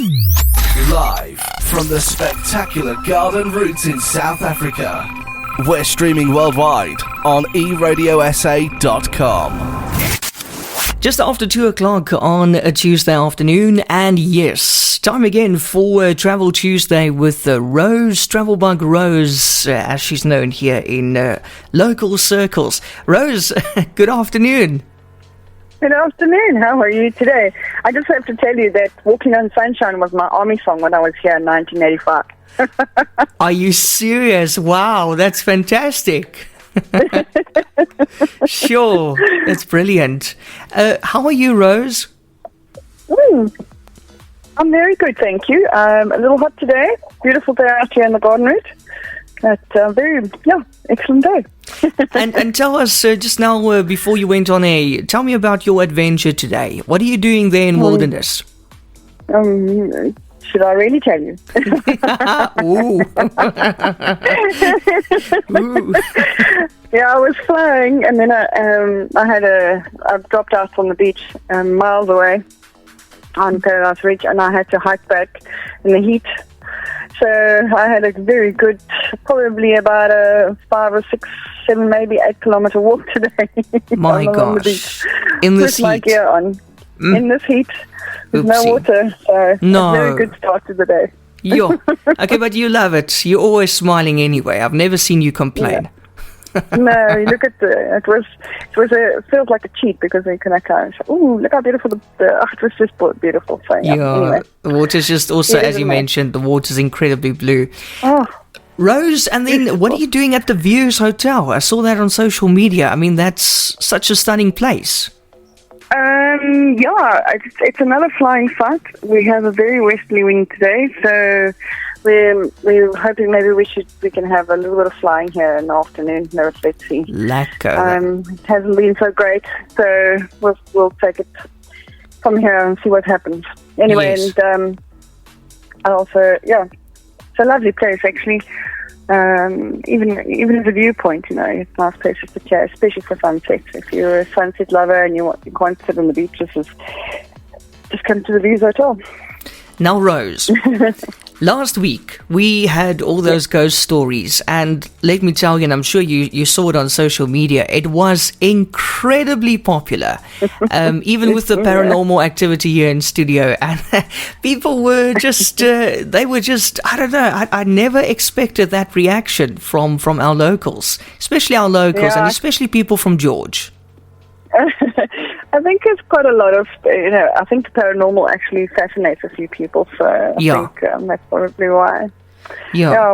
Live from the spectacular Garden Roots in South Africa. We're streaming worldwide on eradiosa.com. Just after 2 o'clock on a Tuesday afternoon, and yes, time again for Travel Tuesday with Rose, Travel Bug Rose, as she's known here in local circles. Rose, good afternoon. Good afternoon. How are you today? I just have to tell you that Walking on Sunshine was my army song when I was here in 1985. Are you serious? Wow, that's fantastic. Sure, that's brilliant. How are you, Rose? I'm very good, thank you. A little hot today. Beautiful day out here in the garden route. But excellent day. and tell us, just now, before you went on air, tell me about your adventure today. What are you doing there in wilderness? Should I really tell you? Ooh. Ooh. Yeah, I was flying, and then I dropped out from the beach miles away on Paradise Ridge, and I had to hike back in the heat. So I had a very good, probably about a 5 or 6, 7, maybe 8 kilometer walk today. My gosh! In this with my gear on, in this heat. There's no water, so no. A very good start to the day. Okay, but you love it. You're always smiling anyway. I've never seen you complain. Yeah. No, you look at it feels like a cheat because you can kind of, look how beautiful it was just beautiful. So anyway. The water's just also, as you mentioned, the water's incredibly blue. Oh. Rose, and then what are you doing at the Views Hotel? I saw that on social media. I mean, that's such a stunning place. It's another flying site. We have a very westerly wind today, so we're hoping maybe we can have a little bit of flying here in the afternoon. No, let's see. Lekker. It hasn't been so great, so we'll take it from here and see what happens. Anyway, yes. And also, it's a lovely place actually. Even as a viewpoint, it's a nice place to sit here, especially for sunsets. If you're a sunset lover and you can't sit on the beaches, just come to the Views Hotel. Now, Rose, last week we had all those ghost stories, and let me tell you, and I'm sure you saw it on social media, it was incredibly popular, even with the paranormal activity here in studio, and people were just, I don't know, I never expected that reaction from our locals, and especially people from George. I think it's quite a lot of, I think the paranormal actually fascinates a few people, so I think that's probably why. Yeah,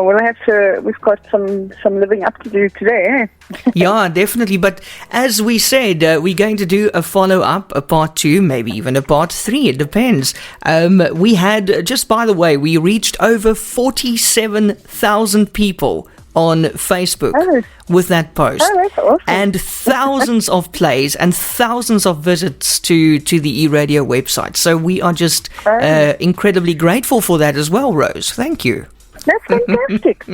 we've got some living up to do today, eh? Yeah, definitely. But as we said, we're going to do a follow-up, a part 2, maybe even a part 3, it depends. We had, just by the way, we reached over 47,000 people on Facebook with that post. Oh, that's awesome. And thousands of plays and thousands of visits to the eRadio website. So we are just incredibly grateful for that as well, Rose. Thank you. That's fantastic.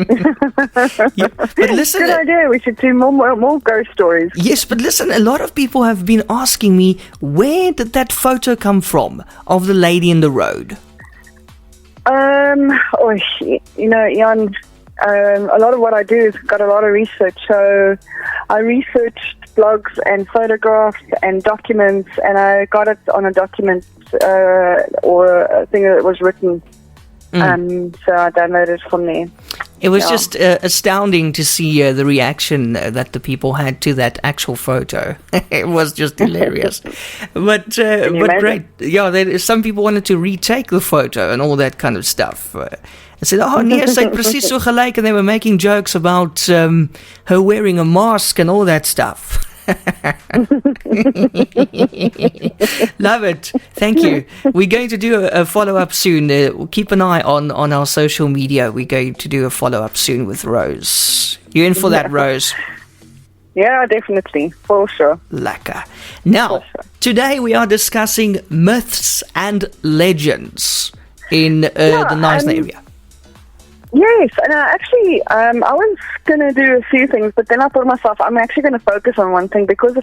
But listen, good idea. We should do more ghost stories. Yes, but listen, a lot of people have been asking me, where did that photo come from of the lady in the road? Jan, a lot of what I do is got a lot of research. So I researched blogs and photographs and documents, and I got it on a document or a thing that was written. So I downloaded it from there. It was just astounding to see the reaction that the people had to that actual photo. It was just hilarious. but great. Yeah, some people wanted to retake the photo and all that kind of stuff. I said, nee, sy het presies so gelyk, and they were making jokes about her wearing a mask and all that stuff. Love it. Thank you. We're going to do a follow-up soon. Keep an eye on our social media. We're going to do a follow-up soon with Rose. You in for that, Rose? Yeah, definitely. For sure. Lekker. Now, today we are discussing myths and legends in the Knysna area. Yes, and I was going to do a few things, but then I thought to myself, I'm actually going to focus on one thing because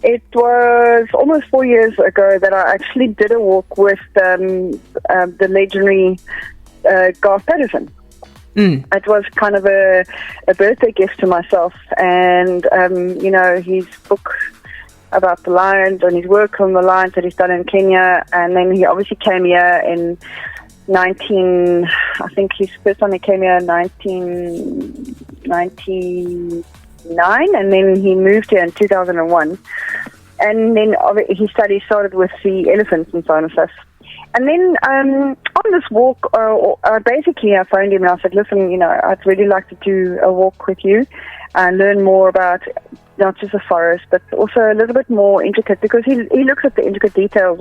it was almost 4 years ago that I actually did a walk with the legendary Garth Patterson. It was kind of a birthday gift to myself, and his book about the lions and his work on the lions that he's done in Kenya, and then he obviously came here in I think his first time he came here in 1999, and then he moved here in 2001, and then his study started with the elephants and so on and so forth. And then on this walk, basically I phoned him and I said, listen, I'd really like to do a walk with you and learn more about not just the forest, but also a little bit more intricate, because he looks at the intricate details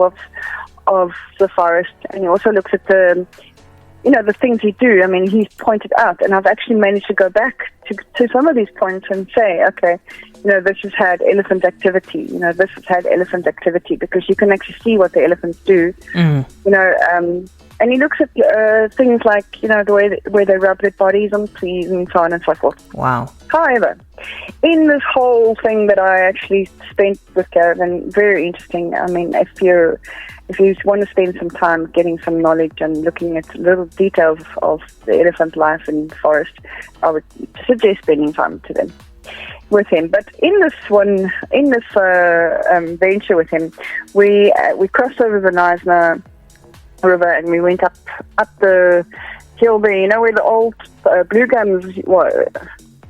of the forest, and he also looks at the things he do. I mean, he's pointed out, and I've actually managed to go back to some of these points and say, okay, this has had elephant activity, this has had elephant activity, because you can actually see what the elephants do, and he looks at things like, the way where they rub their bodies on trees and so on and so forth. Wow. However, in this whole thing that I actually spent with Gavin, very interesting. I mean, if you want to spend some time getting some knowledge and looking at little details of the elephant life in the forest, I would suggest spending time with him. But in this venture with him, we crossed over the Knysna River, and we went up the hill there, where the old blue gums were.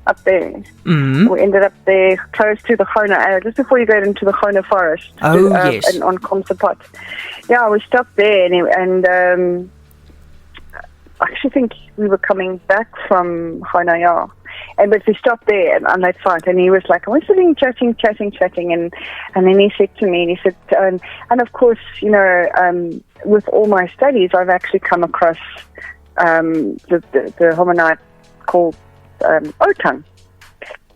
Up there. Mm-hmm. We ended up there close to the Knysna, just before you go into the Knysna Forest. Yes. And on Komsapot. Yeah, we stopped there, and I actually think we were coming back from Knysna, but we stopped there on that site, and he was like, I was sitting chatting, and then he said to me, and of course, with all my studies, I've actually come across the hominid called Otang.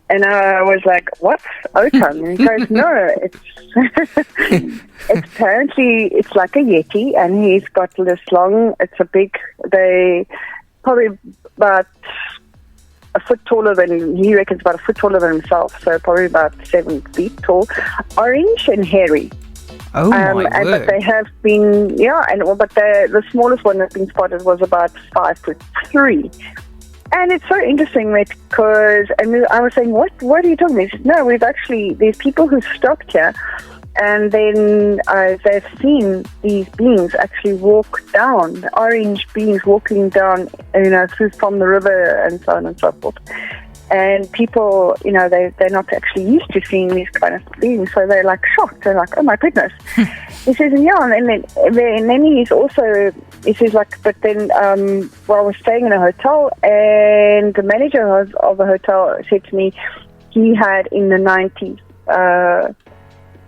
And I was like, what? Otang? And he goes, no, it's apparently, it's like a Yeti, and he's got this long, they probably about a foot taller than, he reckons about a foot taller than himself, so probably about 7 feet tall, orange and hairy. Oh my word. But they have been, but the smallest one that's been spotted was about 5'3". And it's so interesting because, and I was saying, what are you talking about? He said, no, there's people who stopped here, and then they've seen these beings actually walk down, orange beings walking down, through from the river and so on and so forth. And people, they're not actually used to seeing these kind of beings, so they're like shocked. They're like, oh my goodness. He says, and then he says, like, but then, I was staying in a hotel, and the manager of the hotel said to me, he had in the 90s,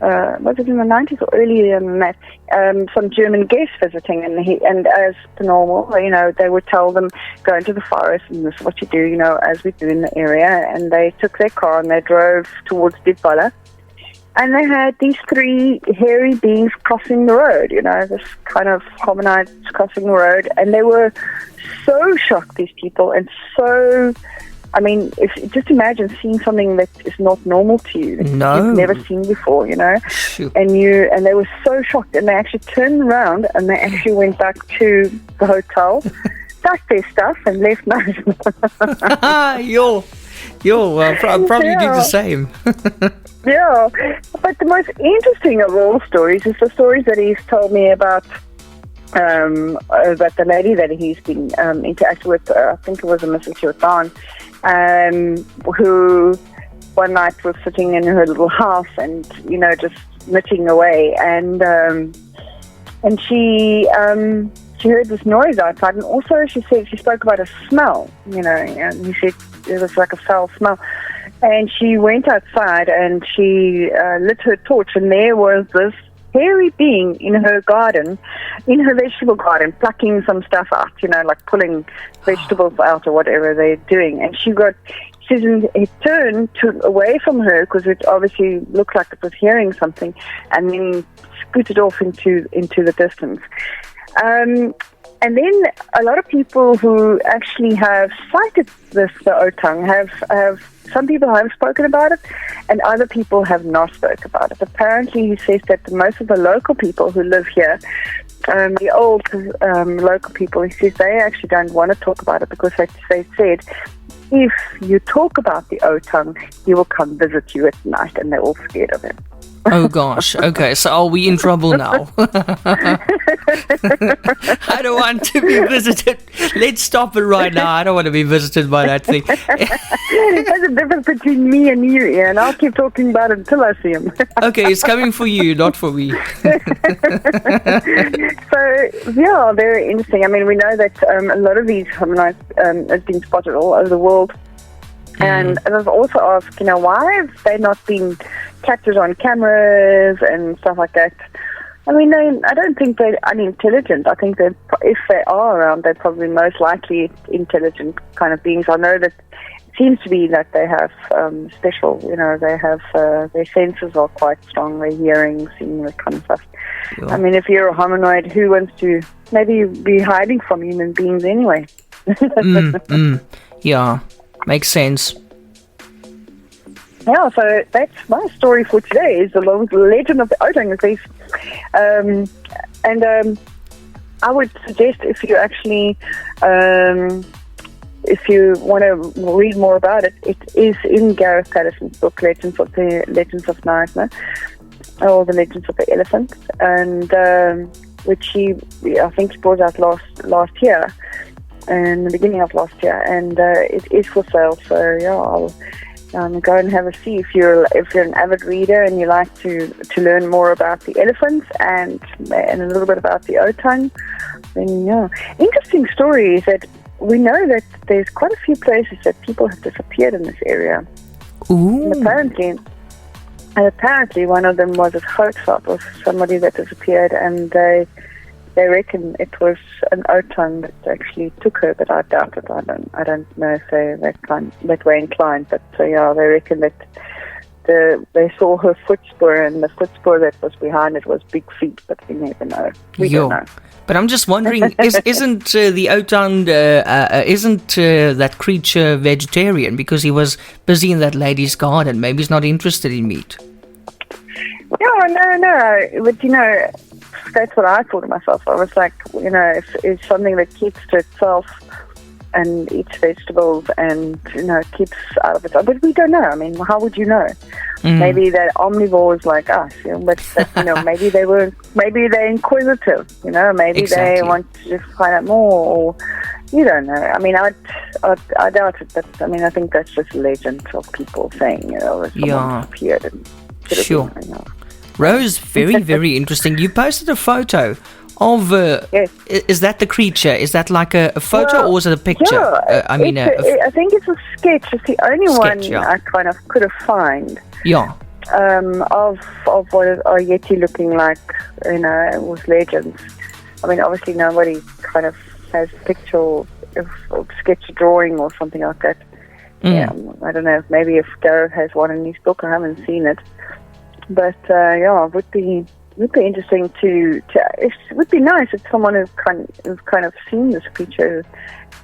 was it in the 90s or earlier than that, some German guests visiting, and as per normal, they would tell them, go into the forest, and this is what you do, as we do in the area, and they took their car and they drove towards Ditbala, and they had these 3 hairy beings crossing the road, this kind of hominids crossing the road, and they were so shocked, these people, and so, I mean, just imagine seeing something that is not normal to you, no. You've never seen before, Shoot. and they were so shocked, and they actually turned around and they actually went back to the hotel, packed their stuff, and left Knysna. I'll probably do the same. Yeah, but the most interesting of all stories is the stories that he's told me about the lady that he's been interacting with. I think it was a Mrs. Jordan, who one night was sitting in her little house and just knitting away, and she heard this noise outside, and also she spoke about a smell, and he said it was like a foul smell. And she went outside and she lit her torch, and there was this hairy being in her garden, in her vegetable garden, plucking some stuff out, like pulling vegetables out or whatever they're doing. And it turned away from her because it obviously looked like it was hearing something, and then scooted off into the distance. And then a lot of people who actually have cited the otang have some people have spoken about it, and other people have not spoken about it. Apparently, he says that most of the local people who live here, the old local people, he says they actually don't want to talk about it because they said if you talk about the otang, he will come visit you at night, and they're all scared of him. Oh gosh. Okay, so are we in trouble now? I don't want to be visited. Let's stop it right now. I don't want to be visited by that thing. There's a difference between me and you, Ian. I'll keep talking about it until I see him. Okay, it's coming for you, not for me. So, yeah, very interesting. I mean, we know that a lot of these hominids have been spotted all over the world. And I've also asked, why have they not been captured on cameras and stuff like that? I mean, I don't think they're unintelligent. I think that if they are around, they're probably most likely intelligent kind of beings. I know that it seems to be that they have special, they have, their senses are quite strong, their hearing, seeing, that kind of stuff. Yeah. I mean, if you're a hominoid, who wants to maybe be hiding from human beings anyway? Yeah. Makes sense. Yeah, so that's my story for today, is the legend of the otang. I would suggest if you actually, if you want to read more about it, it is in Gareth Patterson's book, Legends of Knysna, or the Legends of the Elephant, and which I think he brought out last year. In the beginning of last year, and it is for sale. So yeah, I'll go and have a see if you're an avid reader and you like to learn more about the elephants and a little bit about the otang. Then yeah, interesting story is that we know that there's quite a few places that people have disappeared in this area. Ooh. And apparently one of them was at Grootstad, was somebody that disappeared, and they reckon it was an otang that actually took her, but I doubt it. I don't know if that way inclined, but yeah, they reckon that they saw her footspur, and the footspur that was behind it was big feet, but we never know. We don't know. But I'm just wondering, isn't the otang, isn't that creature vegetarian because he was busy in that lady's garden? Maybe he's not interested in meat. No, but that's what I thought to myself. I was like, if it's something that keeps to itself and eats vegetables and, keeps out of it. But we don't know. I mean, how would you know? Maybe they're omnivores like us, but maybe they're inquisitive, maybe Exactly. they want to just find out more, or you don't know. I mean, I doubt it, but I mean, I think that's just a legend of people saying, someone appeared and Sure. Rose, very, very interesting. You posted a photo of, yes. Is that the creature? Is that like a photo, or is it a picture? Yeah, I think it's a sketch. It's the only one I kind of could have found. Yeah. Of what a Yeti looking like, with legends. I mean, obviously nobody kind of has a picture of sketch drawing or something like that. Yeah, I don't know. Maybe if Gareth has one in his book, I haven't seen it. But it would be interesting to. It would be nice if someone who's kind of seen this creature,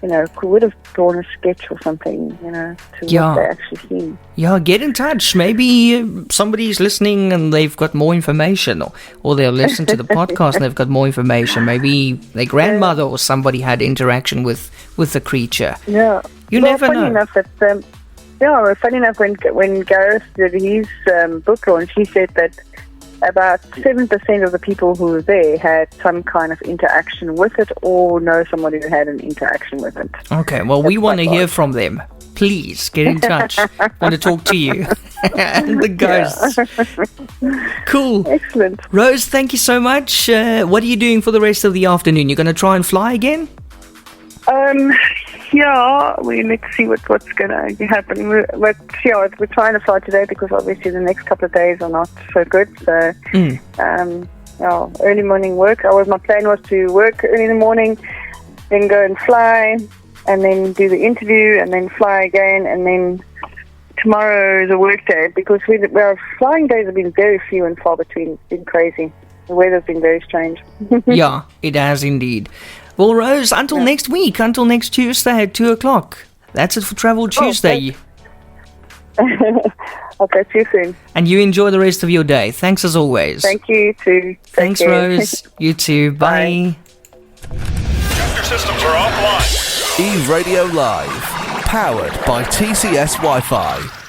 would have drawn a sketch or something, to what they actually seen. Yeah, get in touch. Maybe somebody's listening and they've got more information, or they'll listen to the podcast and they've got more information. Maybe their grandmother or somebody had interaction with the creature. Yeah, you never know. Funny enough that. Funny enough, when Gareth did his book launch, he said that about 7% of the people who were there had some kind of interaction with it, or know somebody who had an interaction with it. Okay, well, we want to hear from them. Please get in touch. Want to talk to you and the ghosts. Cool. Excellent. Rose, thank you so much. What are you doing for the rest of the afternoon? You're going to try and fly again? Yeah, let's see what's going to happen. We're trying to fly today because obviously the next couple of days are not so good. So, early morning work. My plan was to work early in the morning, then go and fly, and then do the interview, and then fly again, and then tomorrow is a work day because our flying days have been very few and far between. It's been crazy. The weather's been very strange. Yeah, it has indeed. Well, Rose, until next week, until next Tuesday at 2 o'clock. That's it for Travel Tuesday. I'll catch you soon. And you enjoy the rest of your day. Thanks as always. Thank you too. Take Thanks, care. Rose. You too. Bye. Booster systems are offline. E-Radio Live. Powered by TCS Wi-Fi.